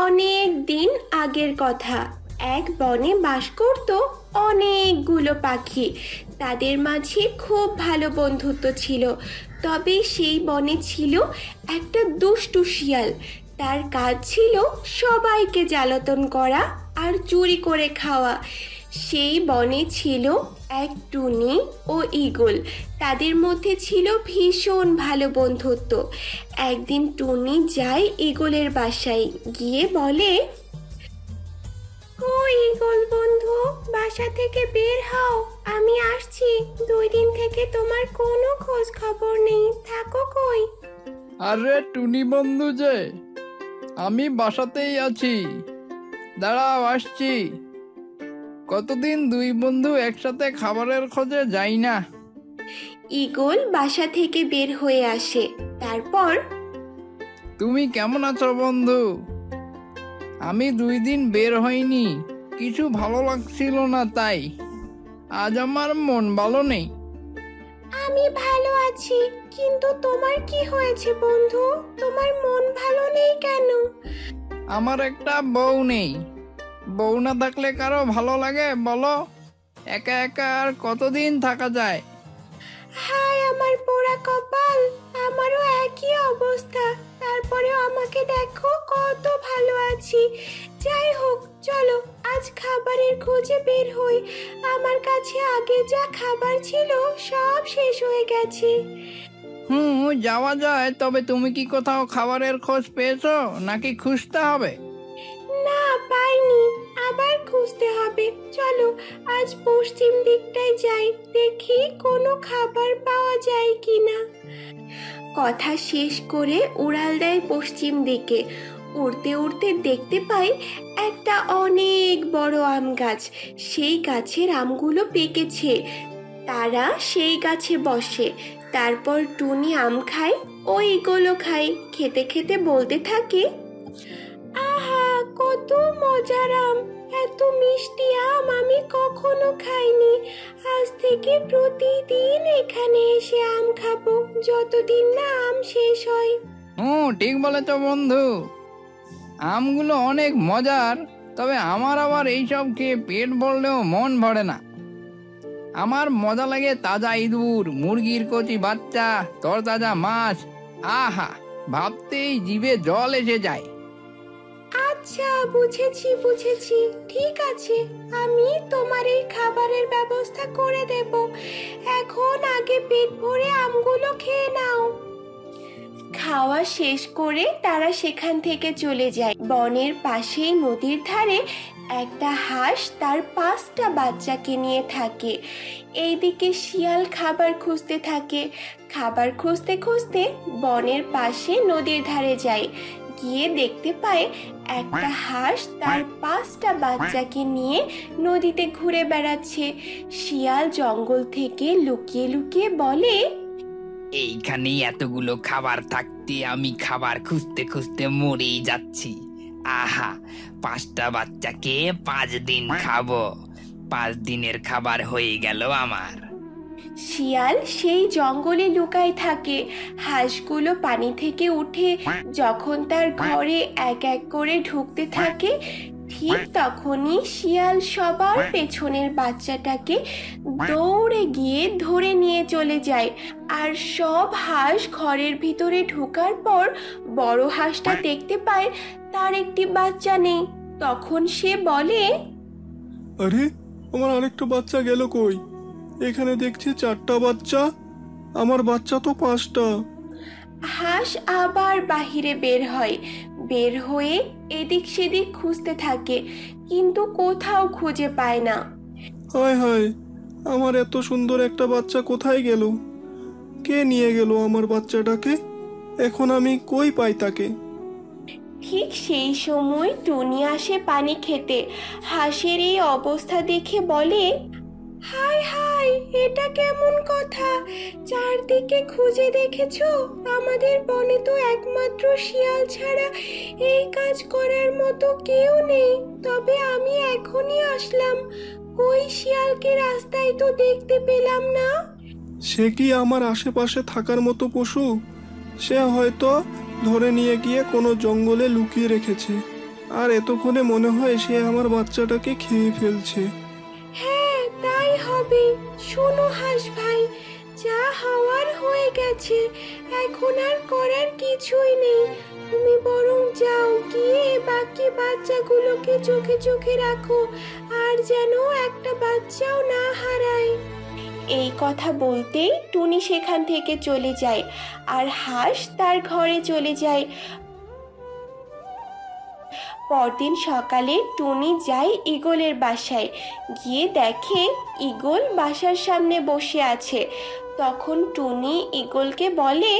অনেক দিন আগের কথা। এক বনে বাস করত অনেকগুলো পাখি। তাদের মাঝে খুব ভালো বন্ধুত্ব ছিল। তবে সেই বনে ছিল একটা দুষ্টু শিয়াল। তার কাজ ছিল সবাইকে জ্বালাতন করা আর চুরি করে খাওয়া। সেই বনে ছিল এক টুনি ও ঈগল। তাদের মধ্যে ছিল ভীষণ ভালো বন্ধুত্ব। একদিন টুনি যায় ঈগলের বাসায়, গিয়ে বলে, কই ঈগল বন্ধু, বাসা থেকে বের হও, আমি আসছি। 2 দিন থেকে তোমার কোনো খোঁজ খবর নেই, থাকো কই? আরে টুনি বন্ধু যে, আমি বাসাতেই আছি, দাঁড়াও আসছি। কতদিন দুই বন্ধু একসাথে খাবারের খোঁজে যাই না। ঈগল বাসা থেকে বের হয়ে আসে। তারপর, তুমি কেমন আছো বন্ধু? আমি 2 দিন বের হইনি, কিছু ভালো লাগছিল না, তাই আজ আমার মন ভালো নেই। আমি ভালো আছি, কিন্তু তোমার কি হয়েছে বন্ধু? তোমার মন ভালো নেই কেন? আমার একটা বউ নেই। বউ না থাকলে কারো ভালো লাগে বলো? একা একা আর কতদিন থাকা যায়? হায় আমার পোড়া কপাল, আমারও একই অবস্থা। তারপরেও আমাকে দেখো কত ভালো আছি। যাই হোক, চলো আজ খাবারের খোঁজে বের হই। আমার কাছে আগে যা খাবার ছিল সব শেষ হয়ে গেছে। যাওয়া যায়, তবে তুমি কি কোথাও খাবারের খোঁজ পেয়েছো নাকি খুঁজতে হবে? না, পাইনি, আবার খুঁজতে হবে। চলো আজ পশ্চিম দিকটায় যাই, দেখি কোনো খাবার পাওয়া যায় কিনা। কথা শেষ করে উড়াল দেয় পশ্চিম দিকে। উড়তে উড়তে দেখতে পাই একটা অনেক বড় আম গাছ। সেই গাছের আমগুলো পেকেছে। তারা সেই গাছে বসে। তারপর টুনি আম খায়, ও ঈগলও খায়। খেতে খেতে বলতে থাকে, আহা কত মজার আম, এত মিষ্টি আম আমি কখনো খাইনি। আজ থেকে প্রতিদিন এখানে এসে আম খাবো, যতদিন না আম শেষ হয়। ঠিক বলেছ বন্ধু, আমগুলো অনেক মজার। তবে আমার আবার এইসব খেয়ে পেট ভরলেও মন ভরে না। আমার মজা লাগে তাজা ইঁদুর, মুরগির কচি বাচ্চা, তরতাজা মাছ। আহা, ভাবতেই জিভে জল এসে যায়। আচ্ছা, বুঝেছি বুঝেছি, ঠিক আছে, আমি তোমার এই খাবারের ব্যবস্থা করে দেব। এখন আগে পেট ভরে আমগুলো খেয়ে নাও। খাওয়া শেষ করে তারা সেখান থেকে চলে যায়। বনের পাশেই নদীর ধারে একটা হাঁস তার 5টা বাচ্চাকে নিয়ে থাকে। এইদিকে শিয়াল খাবার খুঁজতে থাকে। খাবার খুঁজতে খুঁজতে বনের পাশে নদীর ধারে যায়। গিয়ে দেখতে পায় একটা হাঁস তার 5টা বাচ্চাকে নিয়ে নদীতে ঘুরে বেড়াচ্ছে। শিয়াল জঙ্গল থেকে লুকিয়ে লুকিয়ে বলে, এইখানেই এতগুলো খাবার থাকতে আমি খাবার খুঁজতে খুঁজতে মরেই যাচ্ছি। আহা, 5টা বাচ্চাকে 5 দিন খাবো। 5 দিনের খাবার হয়ে গেল আমার। শিয়াল সেই জঙ্গলে লুকায় থাকে। হাঁসগুলো পানি থেকে উঠে যখন তার ঘরে এক এক করে ঢুকতে থাকে, ঠিক তখনই শিয়াল সবার পেছনের বাচ্চাটাকে দৌড়ে গিয়ে ধরে নিয়ে চলে যায়। আর সব হাঁস ঘরের ভিতরে ঢোকার পর বড় হাঁসটা দেখতে পায় তার একটি বাচ্চা নেই। তখন সে বলে, আরে, আমার আরেকটা বাচ্চা গেল কই? এখানে দেখছি 4টা বাচ্চা, আমার বাচ্চা তো 5টা। হাঁস আবার বাহিরে বের হয়। বের হয়ে এদিক সেদিক খুঁজতে থাকে, কিন্তু কোথাও খুঁজে পায় না। হায় হায়, আমার এত সুন্দর একটা বাচ্চা কোথায় গেল? কে নিয়ে গেল আমার বাচ্চাটাকে? এখন আমি কই পাই তাকে? ঠিক সেই সময় টুনি আসে পানি খেতে। হাঁসের এই অবস্থা দেখে বলে, হায় হায়, এটা কেমন কথা? চারদিকে খুঁজে দেখেছো? আমাদের বনে তো একমাত্র শিয়াল ছাড়া এই কাজ করার মতো কেউ নেই। তবে আমি এখনই আসলাম, ওই শিয়ালকে রাস্তায় তো দেখতে পেলাম না। সে কি আমার আশেপাশে থাকার মতো পশু? সে হয়তো ধরে নিয়ে গিয়ে কোনো জঙ্গলে লুকিয়ে রেখেছে। আর এতক্ষণে মনে হয় সে আমার বাচ্চাটাকে খেয়ে ফেলছে। হ্যাঁ, তাই হবে। শোনো হাঁস ভাই, যা হওয়ার হয়ে গেছে, এখন আর করার কিছুই নেই। তুমি বরং যাও, গিয়ে বাকি বাচ্চাগুলোকে চোখে চোখে রাখো, আর যেন একটা বাচ্চাও না হারায়। এই কথা বলতেই টুনি সেখান থেকে চলে যায়, আর হাঁস তার ঘরে চলে যায়। পরদিন সকালে টুনি যায় ঈগলের বাসায়, গিয়ে দেখে ঈগল বাসার সামনে বসে আছে। তখন টুনি ঈগলকে বলে,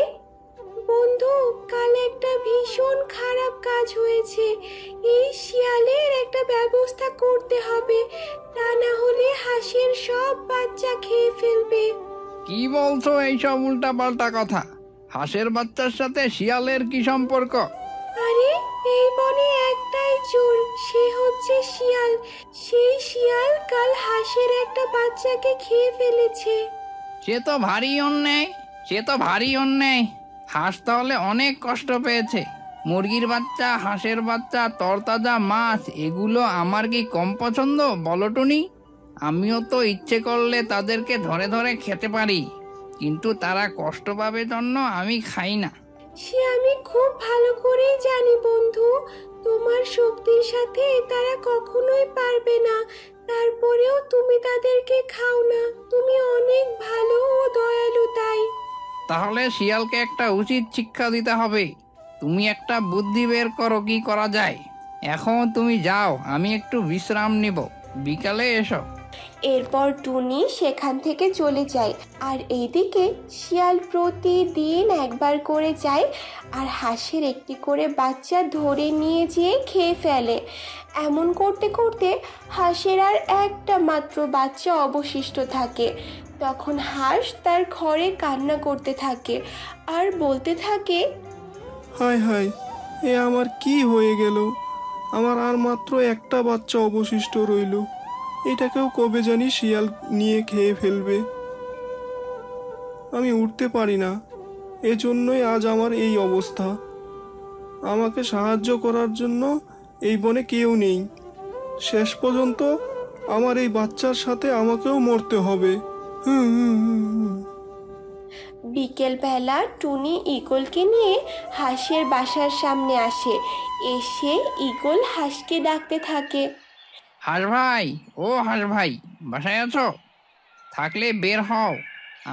বন্ধু, কাল একটা ভীষণ খারাপ কাজ হয়েছে। এই শিয়ালের একটা ব্যবস্থা করতে হবে, তা না হলে হাঁসের সব বাচ্চা খেয়ে ফেলবে। কি বলছো এইসব উল্টা পাল্টা কথা? হাঁসের বাচ্চার সাথে শিয়ালের কি সম্পর্ক? আরে, এই বনে একটাই চোর, সে হচ্ছে শিয়াল। সেই শিয়াল কাল হাঁসের একটা বাচ্চাকে খেয়ে ফেলেছে। সে তো ভারী অন্যায়। হাঁস তাহলে অনেক কষ্ট পেয়েছে। মুরগির বাচ্চা, হাঁসের বাচ্চা, তরতাজা মাছ, এগুলো আমার কি কম পছন্দ বলো টুনি? আমিও তো ইচ্ছে করলে তাদেরকে ধরে ধরে খেতে পারি, কিন্তু তারা কষ্ট পাবে জন্য আমি খাই না। সে আমি খুব ভালো করেই জানি বন্ধু, তোমার শক্তির সাথে তারা কখনোই পারবে না। তারপরেও তুমি তাদেরকে খাও না, তুমি অনেক ভালো ও দয়ালু তাই। তাহলে শিয়ালকে একটা উচিত শিক্ষা দিতে হবে। তুমি একটা বুদ্ধি বের করো, কি করা যায়। এখন তুমি যাও, আমি একটু বিশ্রাম নিব, বিকালে এসো। এরপর টুনি সেখান থেকে চলে যায়, আর এইদিকে শিয়াল প্রতিদিন একবার করে যায় আর হাঁসের একটি করে বাচ্চা ধরে নিয়ে যেয়ে খেয়ে ফেলে। এমন করতে করতে হাঁসের আর একটা মাত্র বাচ্চা অবশিষ্ট থাকে। তখন হাঁস তার ঘরে কান্না করতে থাকে আর বলতে থাকে, হায় হায়, এ আমার কি হয়ে গেল? আমার আর মাত্র একটা বাচ্চা অবশিষ্ট রইল। এটাকেও কবে জানি শিয়াল নিয়ে খেয়ে ফেলবে। আমি উঠতে পারি না, এজন্যই আজ আমার এই অবস্থা। আমাকে সাহায্য করার জন্য এই বনে কেউ নেই। শেষ পর্যন্ত আমার এই বাচ্চার সাথে আমাকেও মরতে হবে। বিকেলবেলা টুনি ঈগলকে নিয়ে হাঁসের বাসার সামনে আসে। এসে ঈগল হাঁসকে ডাকতে থাকে, হাঁস ভাই, ও হাঁস ভাই, বাসায় আছো? থাকলে বের হও,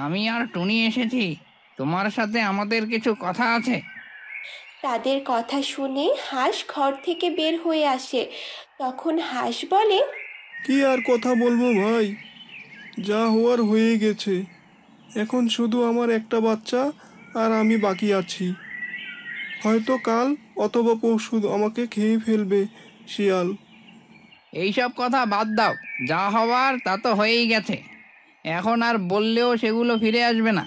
আমি আর টুনি এসেছি। তোমার সাথে আমাদের কিছু কথা আছে। তাদের কথা শুনে হাঁস ঘর থেকে বের হয়ে আসে। তখন হাঁস বলে, কি আর কথা বলবো ভাই, যা হওয়ার হয়ে গেছে। এখন শুধু আমার একটা বাচ্চা আর আমি বাকি আছি। হয়তো কাল অথবা পরশু আমাকে খেয়ে ফেলবে শিয়াল। এইসব কথা বাদ দাও, যা হওয়ার তা তো হয়েই গেছে। এখন আর বললেও সেগুলো ফিরে আসবে না।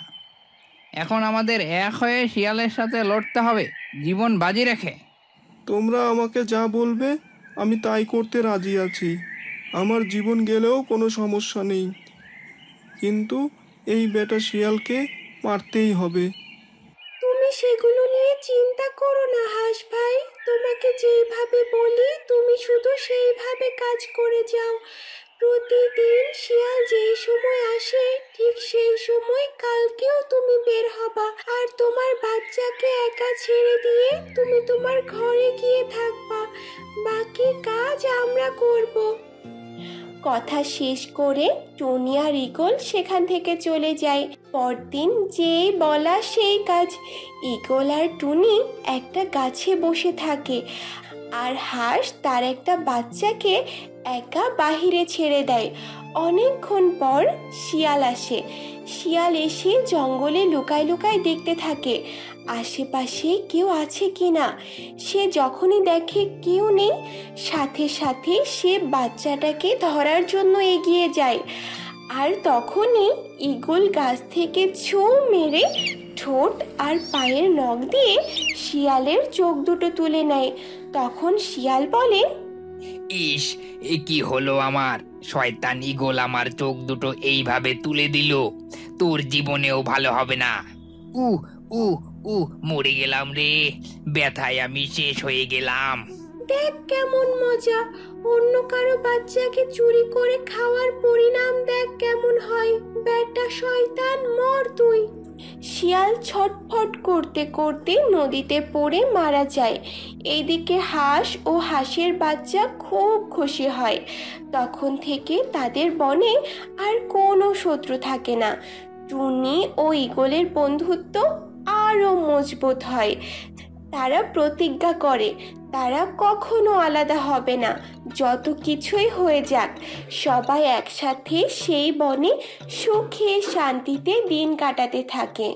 এখন আমাদের এক হয়ে শিয়ালের সাথে লড়তে হবে, জীবন বাজি রেখে। তোমরা আমাকে যা বলবে আমি তাই করতে রাজি আছি। আমার জীবন গেলেও কোনো সমস্যা নেই, কিন্তু এই বেটা শিয়ালকে মারতেই হবে। তুমি সেগুলো নিয়ে চিন্তা করো না হাঁস ভাই, তোমাকে যেইভাবে বলি তুমি শুধু সেইভাবে কাজ করে যাও। প্রতিদিন শিয়াল যেই সময় আসে ঠিক সেই সময় কালকেও তুমি বের হবা, আর তোমার বাচ্চাকে একা ছেড়ে দিয়ে তুমি তোমার ঘরে গিয়ে থাকবা। বাকি কাজ আমরা করব। কথা শেষ করে টুনি আর ঈগল সেখান থেকে চলে যায়। পরদিন যেই বলা সেই কাজ। ঈগল আর টুনি একটা গাছে বসে থাকে, আর হাঁস তার একটা বাচ্চাকে একা বাহিরে ছেড়ে দেয়। অনেকক্ষণ পর শিয়াল আসে। শিয়াল এসে জঙ্গলে লুকায় লুকায় দেখতে থাকে আশেপাশে কেউ আছে কিনা। সে যখনই দেখে কেউ নেই, সাথে সাথে সে বাচ্চাটাকে ধরার জন্য এগিয়ে যায়। আর তখনই ঈগল গাছ থেকে ছৌ মেরে ঠোঁট আর পায়ের নখ দিয়ে শিয়ালের চোখ দুটো তুলে নেয়। তখন শিয়াল বলে, ইস, এ কি হলো আমার? শয়তান ঈগল আমার চোখ দুটো এইভাবে তুলে দিল। তোর জীবনেও ভালো হবে না। উ উ মরে গেলাম রে, ব্যথায় আমি শেষ হয়ে গেলাম। দেখ কেমন মজা, অন্য কারো বাচ্চাকে চুরি করে খাওয়ার পরিণাম দেখ কেমন হয়। বেটা শয়তান, মর তুই। শিয়াল ছটফট করতে করতে নদীতে পড়ে মারা যায়। এইদিকে হাঁস ও হাঁসের বাচ্চা খুব খুশি হয়। তখন থেকে তাদের বনে আর কোনো শত্রু থাকে না। টুনি ও ঈগলের বন্ধুত্ব আরো মজবুত হয়। তারা প্রতিজ্ঞা করে তারা কখনো আলাদা হবে না। যত কিছুই হয়ে যাক, সবাই একসাথে সেই বনে সুখে শান্তিতে দিন কাটাতে থাকে।